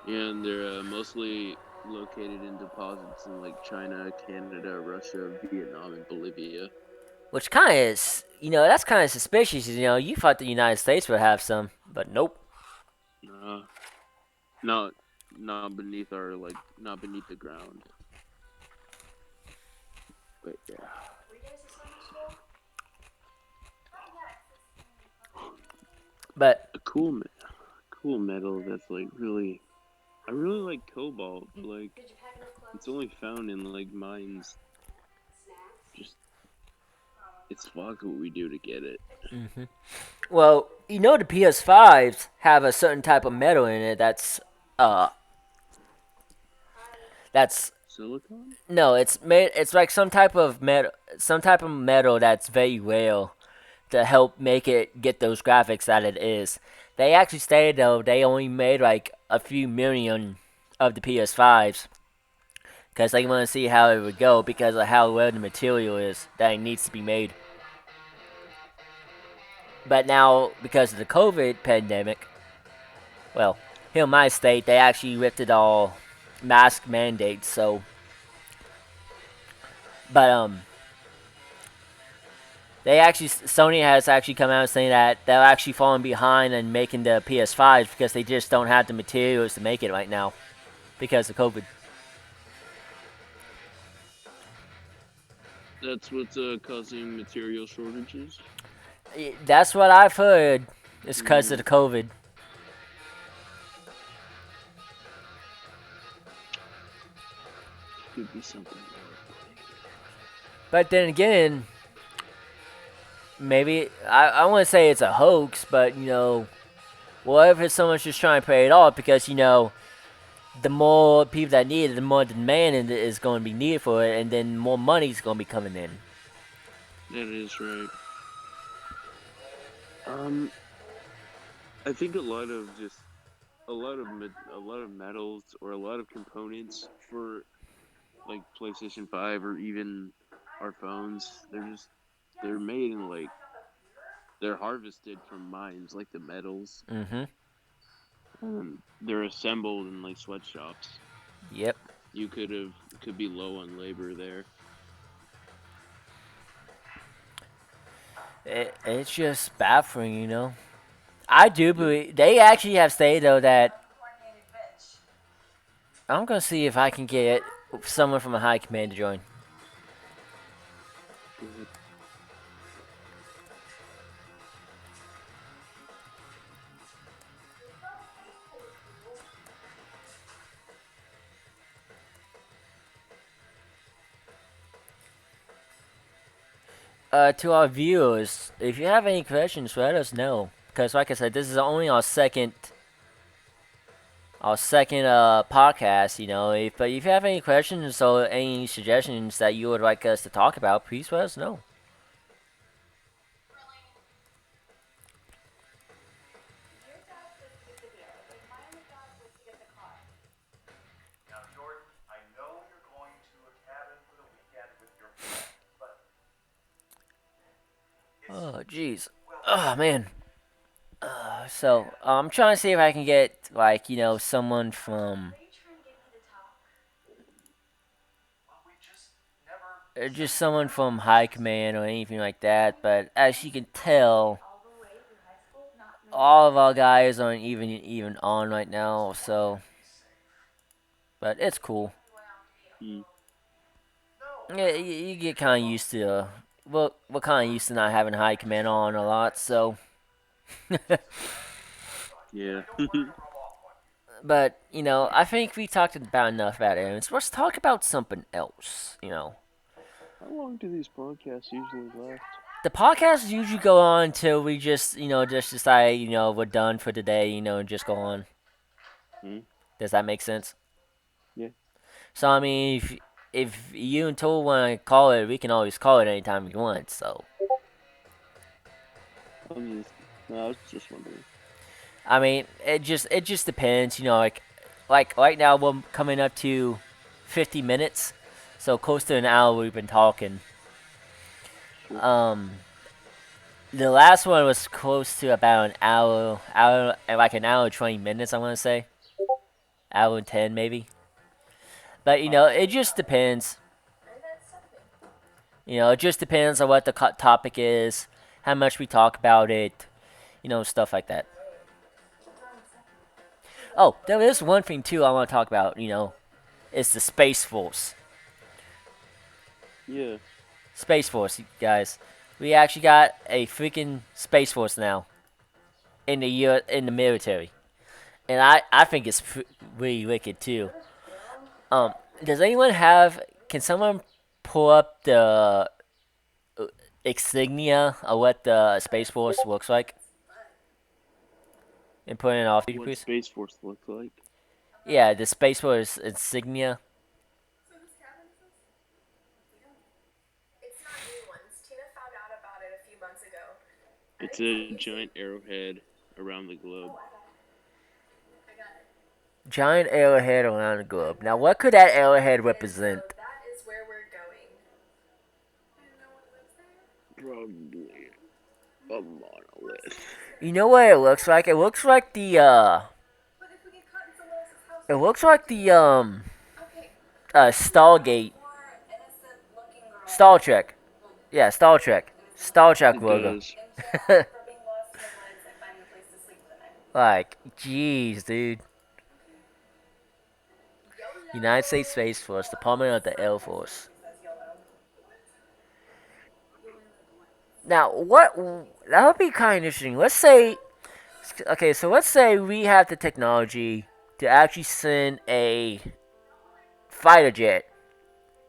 And they're mostly located in deposits in like China, Canada, Russia, Vietnam, and Bolivia. Which kind of is, that's kind of suspicious. You thought the United States would have some, but nope. Uh, not not beneath our not beneath the ground. But yeah, But a cool metal that's like really. I really like cobalt, but like it's only found in like mines. Just it's fuck what we do to get it. well, the PS5s have a certain type of metal in it uh that's Silicon? no, it's made. It's like some type of metal that's very rare to help make it get those graphics that it is. They actually stated though they only made like a few million of the PS5s because they want to see how it would go because of how rare the material is that it needs to be made. But now, because of the COVID pandemic, well, here in my state, they actually lifted all mask mandates. But Sony has actually come out saying that they're actually falling behind in making the PS5s because they just don't have the materials to make it right now because of COVID. That's what's causing material shortages. That's what I've heard. It's because of Mm, the COVID. could be something. But then again, maybe I want to say it's a hoax, but what if it's someone's just trying to play it off because the more people that need it, the more demand is going to be needed for it, and then more money's going to be coming in. That is right. Um, I think a lot of metals or a lot of components for like PlayStation 5 or even our phones, they're made in like they're harvested from mines like the metals. Mm-hmm. They're assembled in like sweatshops. Yep. You could be low on labor there. It's just baffling. I do Yep. believe they actually have stated though that I'm gonna see if I can get someone from a high command to join. Go ahead. To our viewers, if you have any questions, let us know. Because, like I said, this is only our second podcast. But if you have any questions or any suggestions that you would like us to talk about, please let us know. Oh, jeez. Oh man. So I'm trying to see if I can get someone from just someone from high command or anything like that. But as you can tell, all of our guys aren't even on right now. But it's cool. Mm. Yeah, you get kind of used to. We're kind of used to not having high command on a lot. So, Yeah. But I think we talked about enough about aliens. Let's talk about something else. How long do these podcasts usually last? The podcasts usually go on until we just decide, we're done for the day, and just go on. Hmm? Does that make sense? Yeah. So I mean, if you and Tool want to call it, we can always call it anytime we want. So No, I was just wondering. I mean, it just depends. Like right now we're coming up to 50 minutes, so close to an hour we've been talking. Sure. Um, the last one was close to about like an hour 20 minutes. I want to say hour and 10 maybe. But it just depends. It just depends on what the topic is, how much we talk about it, stuff like that. Oh, there is one thing too I want to talk about. It's the Space Force. Yeah. Space Force, guys. We actually got a freaking Space Force now in the military, and I think it's really wicked too. Um, does anyone have? Can someone pull up the insignia of what the Space Force looks like and put it off, What please? Space Force looks like? Yeah, the Space Force insignia. It's a giant arrowhead around the globe. Giant arrowhead around the globe. Now, what could that arrowhead represent? Probably a monolith. You know what it looks like? It looks like the. It looks like the Stargate. Star Trek. Yeah, Star Trek. Star Trek It logo. does. Like, jeez, dude. United States Space Force, Department of the Air Force. Now, what that would be kind of interesting. Let's say, okay, so let's say we have the technology to actually send a fighter jet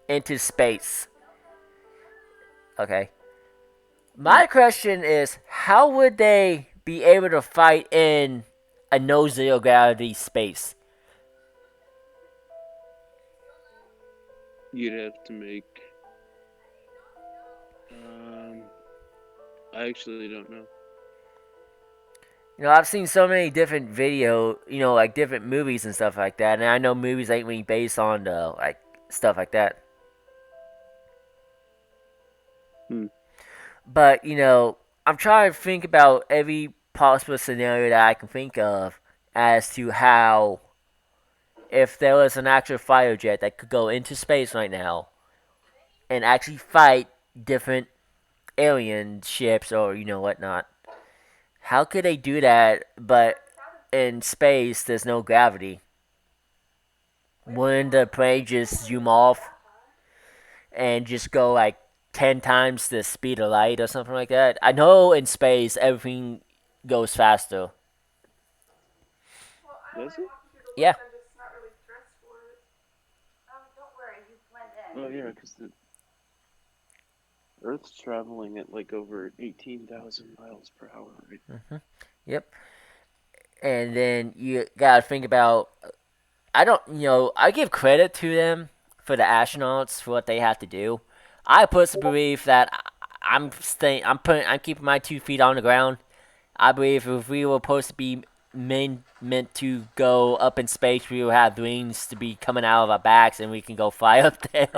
into space. Okay. Hmm. My question is, how would they be able to fight in a no zero gravity space? You'd have to make. Um, I actually don't know. I've seen so many different like different movies and stuff like that, and I know movies ain't really based on like stuff like that. Hmm. But I'm trying to think about every possible scenario that I can think of as to how, if there was an actual fighter jet that could go into space right now and actually fight different alien ships or whatnot, how could they do that? But in space, there's no gravity. Wouldn't the plane just zoom off and just go like 10 times the speed of light or something like that? I know in space everything goes faster. Does it? Yeah. Oh yeah, because the Earth's traveling at like over 18,000 miles per hour, right? Yep. And then you gotta think about. I don't. I give credit to them for the astronauts for what they have to do. I personally believe that I'm staying. I'm keeping my 2 feet on the ground. I believe if we were supposed to be meant to go up in space, we would have wings to be coming out of our backs, and we can go fly up there.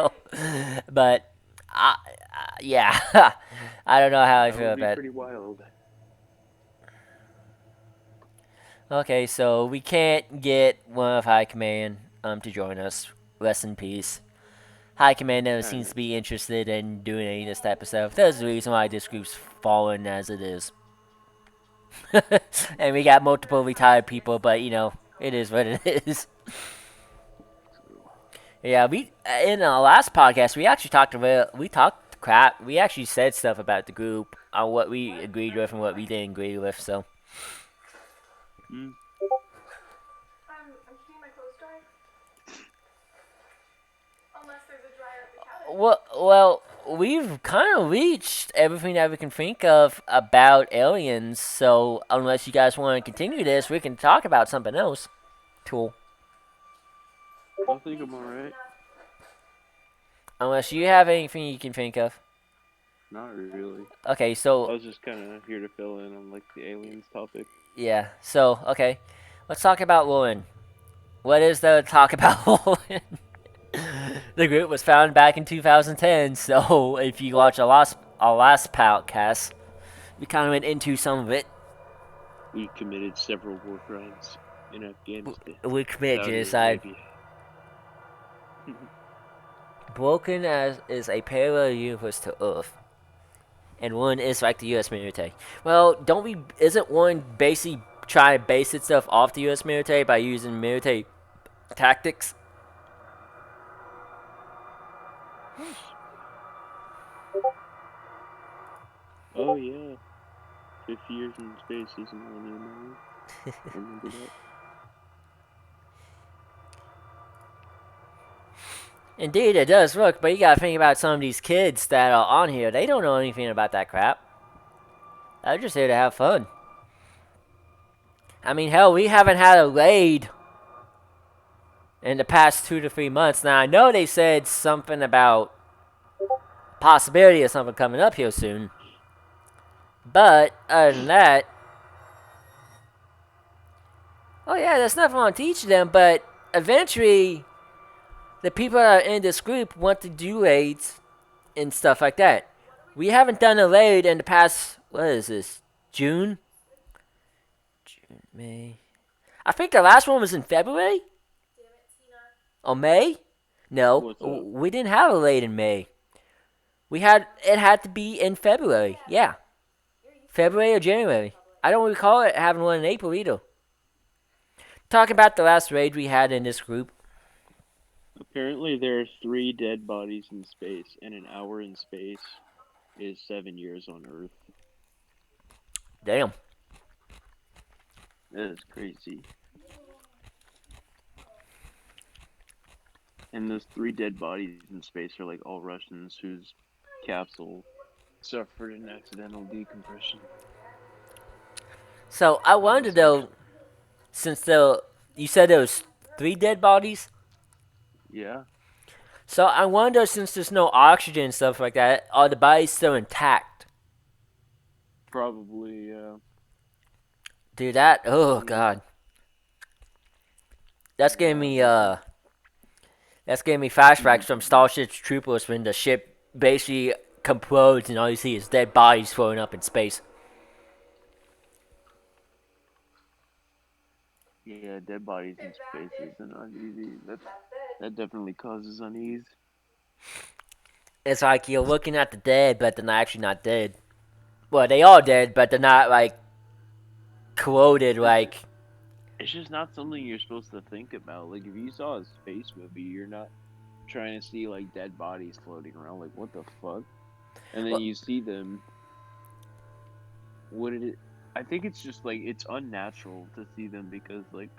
But, yeah, I don't know how I That feel would be about it. pretty wild. Okay, so we can't get one of High Command to join us. Rest in peace. High Command never seems to Alright. be interested in doing any of this type of stuff. There's a reason why this group's fallen as it is. And we got multiple retired people, but it is what it is. Yeah, we in our last podcast we talked crap. We actually said stuff about the group on what we agreed with and what we didn't agree with. So Hmm. Well, we've kind of reached everything that we can think of about aliens. So unless you guys want to continue this, we can talk about something else. Cool. I think I'm alright. Unless you have anything you can think of. Not really. Okay, I so was just kind of here to fill in on like the aliens topic. yeah, so okay, let's talk about WARAIN. What is there to talk about WARAIN? The group was founded back in 2010, so if you watch our last podcast, we kind of went into some of it. We committed several war crimes in Afghanistan, We committed Saudi genocide. Arabia. Broken as is a parallel universe to Earth, and one is like the U.S. military. Well, don't we? Isn't one basically trying to base itself off the U.S. military by using military tactics? Oh yeah, 50 years in space isn't really annoying. I remember that. Indeed, it does look, but you gotta think about some of these kids that are on here. They don't know anything about that crap. They're just here to have fun. I mean, hell, we haven't had a raid in the past 2 to 3 months. Now, I know they said something about possibility of something coming up here soon. But, other than that, oh yeah, there's nothing wrong teaching them, but eventually, the people that are in this group want to do raids and stuff like that. We haven't done a raid in the past, what is this, June? June, May. I think the last one was in February? Or May? No, What's up? we didn't have a raid in May. It had to be in February, yeah. February or January. I don't recall it having one in April either. Talk about the last raid we had in this group. Apparently, there are 3 dead bodies in space, and an hour in space is 7 years on Earth. Damn. That is crazy. And those 3 dead bodies in space are like all Russians whose capsule suffered an accidental decompression. So I wonder though, since you said there was 3 dead bodies. Yeah, So I wonder, since there's no oxygen and stuff like that, are the bodies still intact? probably. Dude, oh god, that's giving me flashbacks from Starship Troopers when the ship basically complodes and all you see is dead bodies floating up in space. Yeah, dead bodies in space isn't uneasy. That definitely causes unease. It's like you're looking at the dead, but they're not actually not dead. Well, they are dead, but they're not like corroded like. It's just not something you're supposed to think about. Like, if you saw a space movie, you're not trying to see like dead bodies floating around. Like, what the fuck? And then Well- you see them. What did it? I think it's just like it's unnatural to see them because like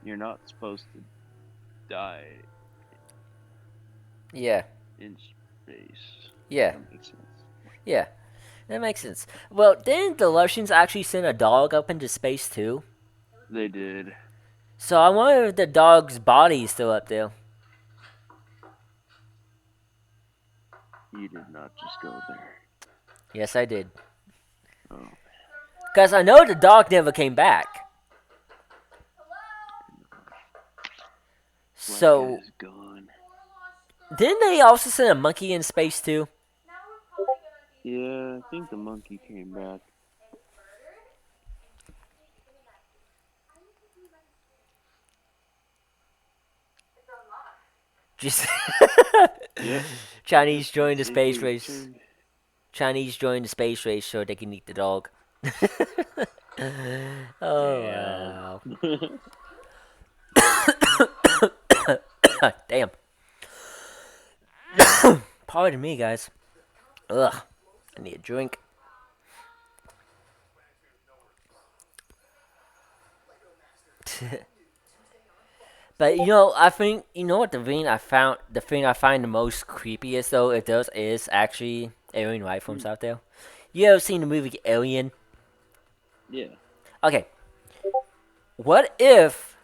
you're not supposed to die Yeah, in space. yeah, That makes sense. yeah. That makes sense. Well, didn't the Russians actually send a dog up into space too? They did. So I wonder if the dog's body is still up there. You did not just go there. Yes, I did. Oh. Because I know the dog never came back. So, Black is gone. didn't they also send a monkey in space too? Yeah, I think the monkey came back. Just Yep. Chinese joined the space Safely race. returned. Chinese joined the space race so they can eat the dog. Oh Yeah. wow. Damn. Pardon me, guys. Ugh. I need a drink. But I think what the thing I find the most creepiest though, if there is actually alien life Hmm. forms out there. You ever seen the movie Alien? Yeah. Okay, what if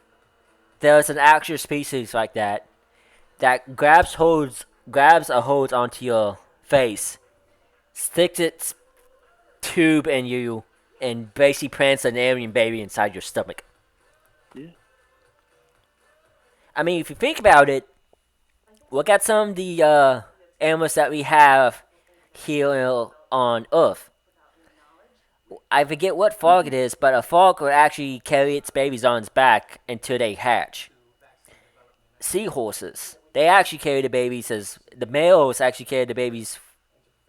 there's an actual species like that grabs a hold onto your face, sticks its tube in you, and basically plants an alien baby inside your stomach? Yeah. I mean, if you think about it, look at some of the animals that we have here on Earth. I forget what frog Hmm. it is, but a frog will actually carry its babies on its back until they hatch. Seahorses, they actually carry the babies as the males actually carry the babies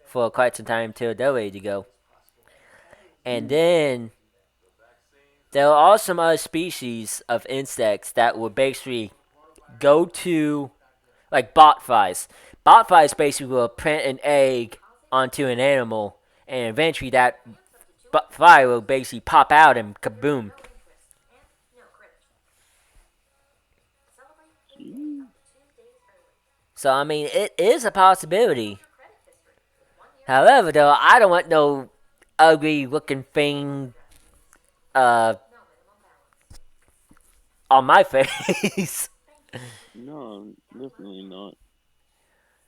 for quite some time until they're ready to go. And Hmm. then there are some other species of insects that will basically go to like botflies. Botflies basically will print an egg onto an animal, and eventually that fly will basically pop out and kaboom. Gee. So I mean, it is a possibility. However, though, I don't want no ugly looking thing uh on my face. No, definitely not.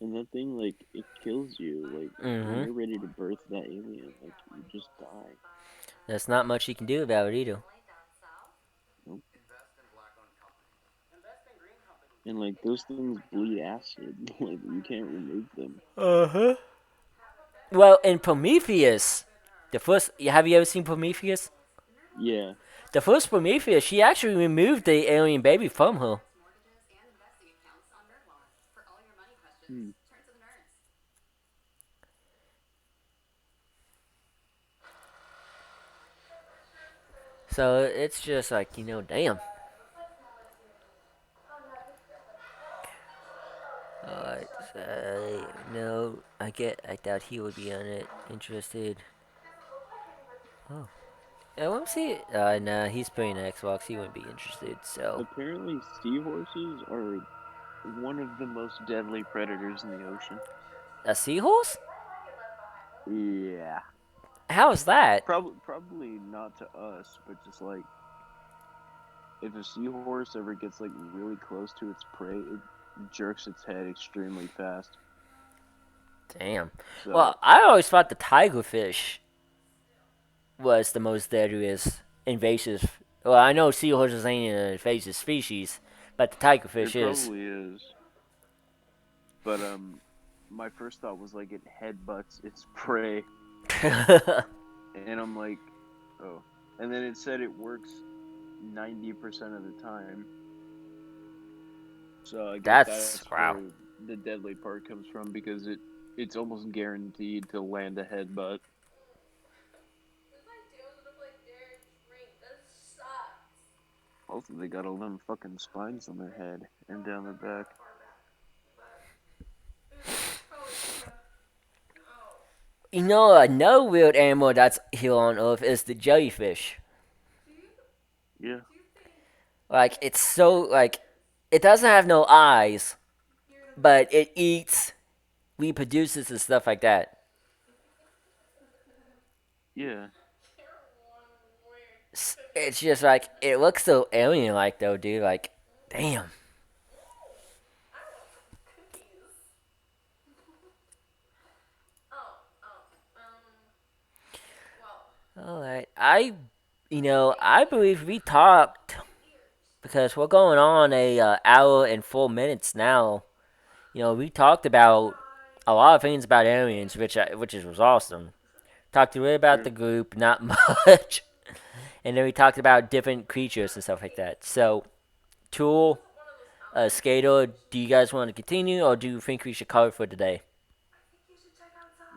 And that thing, like, it kills you. Like, when Mm-hmm. you're ready to birth that alien, like, you just die. There's not much you can do about it either. Nope. And, like, those things bleed acid. Like, you can't remove them. Uh huh. Well, in Prometheus, the first, have you ever seen Prometheus? Yeah. The first Prometheus, she actually removed the alien baby from her. Hmm. So it's just like, damn. Alright, so, no, I thought he would be on it, interested. Oh. Yeah, let me see. Nah, he's playing Xbox, he wouldn't be interested, so. Apparently, seahorses are one of the most deadly predators in the ocean. A seahorse? Yeah. How is that? Probably not to us, but just like if a seahorse ever gets like really close to its prey, it jerks its head extremely fast. Damn. So Well, I always thought the tigerfish was the most deadliest invasive. Well, I know seahorses ain't an invasive species, but the tigerfish it is. probably is. But my first thought was like it headbutts its prey, and I'm like, oh. And then it said it works 90% of the time. So I guess That's that's wow. where the deadly part comes from because it's almost guaranteed to land a headbutt. Also, they got all them fucking spines on their head and down their back. Another weird animal that's here on Earth is the jellyfish. Yeah. Like it's so like it doesn't have no eyes, but it eats, reproduces, and stuff like that. Yeah. It's just like it looks so alien-like though, dude. Like, damn. All right, I believe we talked because we're going on a hour and 4 minutes now. We talked about a lot of things about aliens, which was awesome. Talked a little about Sure. the group, not much, and then we talked about different creatures and stuff like that. So, Tool, Skater, do you guys want to continue, or do you think we should call it for today?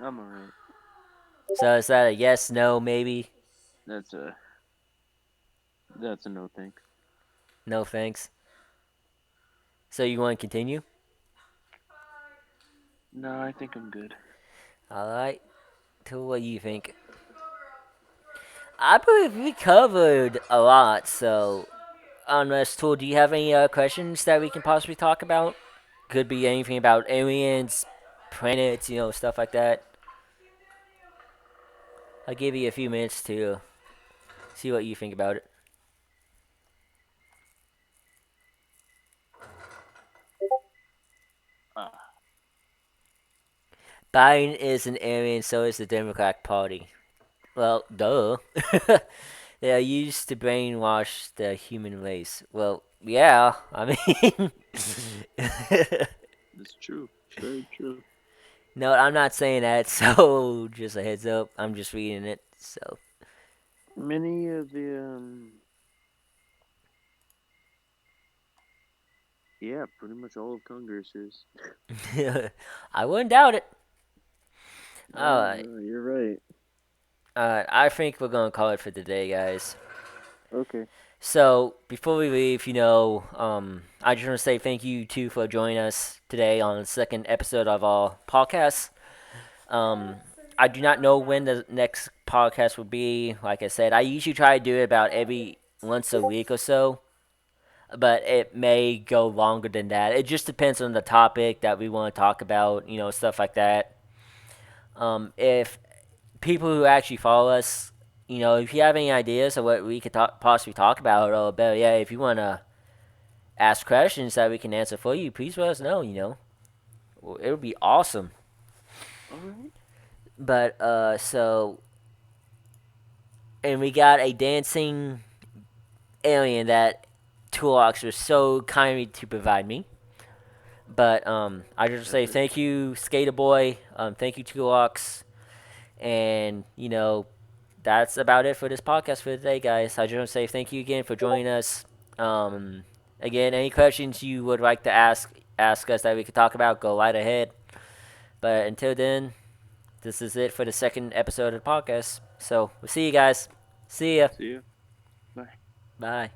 I'm alright. So is that a yes, no, maybe? That's a that's a no thanks. No thanks. So you want to continue? No, I think I'm good. All right. Tool, what do you think? I believe we covered a lot, so unless Tool, do you have any questions that we can possibly talk about? Could be anything about aliens, planets, stuff like that. I'll give you a few minutes to see what you think about it. Ah, Biden is an alien, so is the Democratic Party. Well, duh. They are used to brainwash the human race. Well, yeah, I mean. that's true. Very true. No, I'm not saying that, so just a heads up. I'm just reading it, so. Many of the yeah, pretty much all of Congress is. I wouldn't doubt it. No, Alright. no, you're right. I think we're gonna call it for today, guys. Okay. So, before we leave, I just want to say thank you, too, for joining us today on the second episode of our podcast. Um, I do not know when the next podcast will be. Like I said, I usually try to do it about every once a week or so, but it may go longer than that. It just depends on the topic that we want to talk about, stuff like that. If people who actually follow us, if you have any ideas of what we could possibly talk about, or better, yeah, if you want to ask questions that we can answer for you, please let us know. It would be awesome. All right. But so, and we got a dancing alien that Tulox was so kind to provide me. But I just say Perfect. thank you, Skater Boy. Thank you, Tulox, and that's about it for this podcast for today, guys. I just want to say thank you again for joining us. Um, Again, any questions you would like to ask us that we could talk about, go right ahead. But until then, this is it for the second episode of the podcast. So we'll see you guys. See ya. See ya. Bye. Bye.